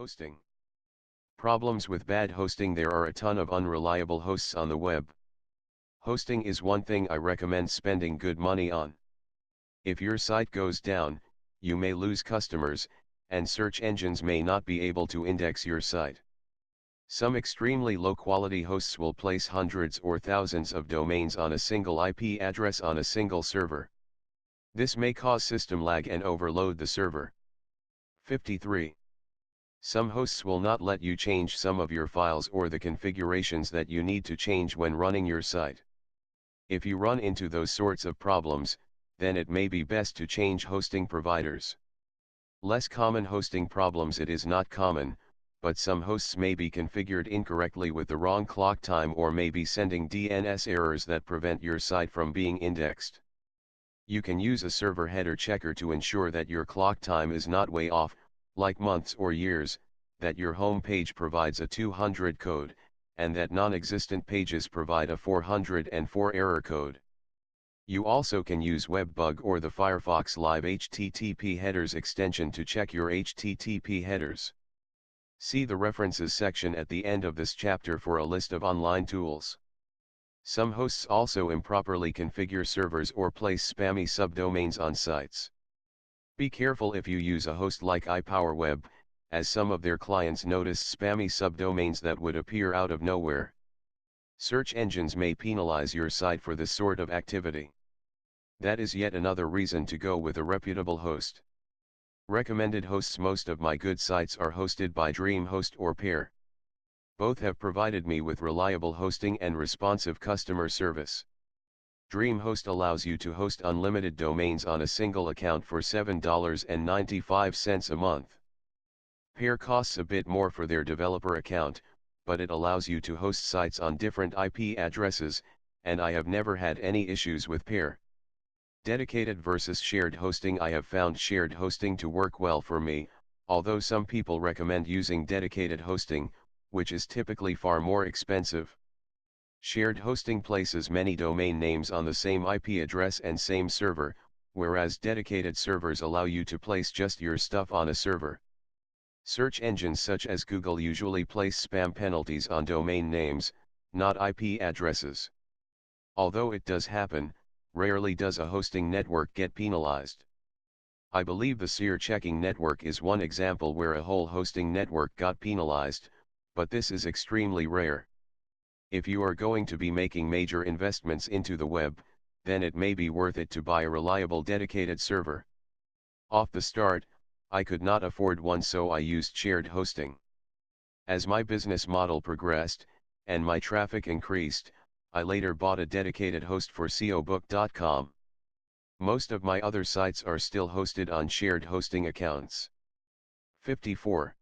Hosting. Problems with bad hosting. There are a ton of unreliable hosts on the web. Hosting is one thing I recommend spending good money on. If your site goes down, you may lose customers, and search engines may not be able to index your site. Some extremely low-quality hosts will place hundreds or thousands of domains on a single IP address on a single server. This may cause system lag and overload the server. 53. Some hosts will not let you change some of your files or the configurations that you need to change when running your site. If you run into those sorts of problems, then it may be best to change hosting providers. Less common hosting problems. It is not common, but some hosts may be configured incorrectly with the wrong clock time or may be sending DNS errors that prevent your site from being indexed. You can use a server header checker to ensure that your clock time is not way off, like months or years, that your home page provides a 200 code, and that non-existent pages provide a 404 error code. You also can use WebBug or the Firefox Live HTTP Headers extension to check your HTTP headers. See the references section at the end of this chapter for a list of online tools. Some hosts also improperly configure servers or place spammy subdomains on sites. Be careful if you use a host like iPowerWeb, as some of their clients notice spammy subdomains that would appear out of nowhere. Search engines may penalize your site for this sort of activity. That is yet another reason to go with a reputable host. Recommended hosts. Most of my good sites are hosted by Dreamhost or Pair. Both have provided me with reliable hosting and responsive customer service. Dreamhost allows you to host unlimited domains on a single account for $7.95 a month. Pair costs a bit more for their developer account, but it allows you to host sites on different IP addresses, and I have never had any issues with Pair. Dedicated versus shared hosting. I have found shared hosting to work well for me, although some people recommend using dedicated hosting, which is typically far more expensive. Shared hosting places many domain names on the same IP address and same server, whereas dedicated servers allow you to place just your stuff on a server. Search engines such as Google usually place spam penalties on domain names, not IP addresses. Although it does happen, rarely does a hosting network get penalized. I believe the SearchKing network is one example where a whole hosting network got penalized, but this is extremely rare. If you are going to be making major investments into the web, then it may be worth it to buy a reliable dedicated server. Off the start, I could not afford one, so I used shared hosting. As my business model progressed, and my traffic increased, I later bought a dedicated host for SEObook.com. Most of my other sites are still hosted on shared hosting accounts. 54.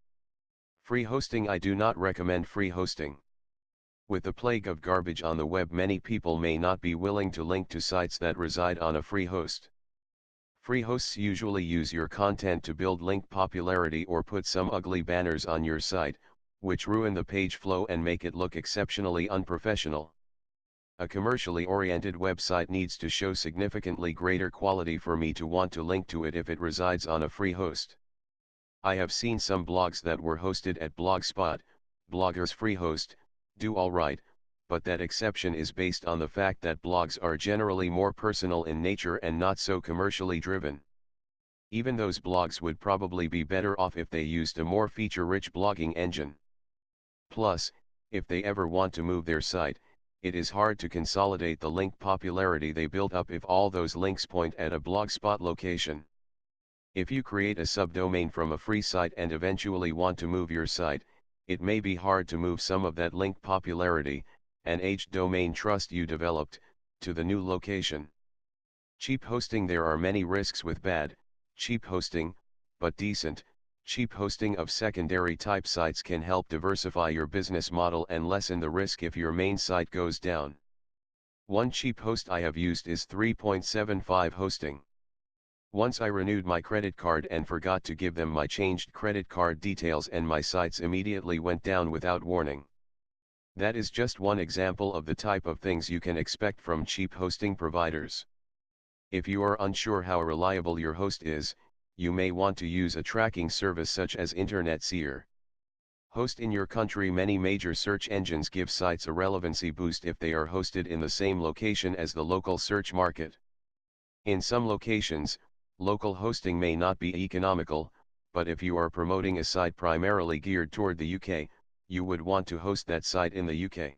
Free hosting. I do not recommend free hosting. With the plague of garbage on the web, many people may not be willing to link to sites that reside on a free host. Free hosts usually use your content to build link popularity or put some ugly banners on your site, which ruin the page flow and make it look exceptionally unprofessional. A commercially oriented website needs to show significantly greater quality for me to want to link to it if it resides on a free host. I have seen some blogs that were hosted at Blogspot, Blogger's free host, do alright, but that exception is based on the fact that blogs are generally more personal in nature and not so commercially driven. Even those blogs would probably be better off if they used a more feature-rich blogging engine. Plus, if they ever want to move their site, it is hard to consolidate the link popularity they built up if all those links point at a Blogspot location. If you create a subdomain from a free site and eventually want to move your site, it may be hard to move some of that link popularity, and aged domain trust you developed, to the new location. Cheap hosting. There are many risks with bad, cheap hosting, but decent, cheap hosting of secondary type sites can help diversify your business model and lessen the risk if your main site goes down. One cheap host I have used is 3.75 hosting. Once I renewed my credit card and forgot to give them my changed credit card details, and my sites immediately went down without warning. That is just one example of the type of things you can expect from cheap hosting providers. If you are unsure how reliable your host is, you may want to use a tracking service such as Internet Seer. Host in your country. Many major search engines give sites a relevancy boost if they are hosted in the same location as the local search market. In some locations, local hosting may not be economical, but if you are promoting a site primarily geared toward the UK, you would want to host that site in the UK.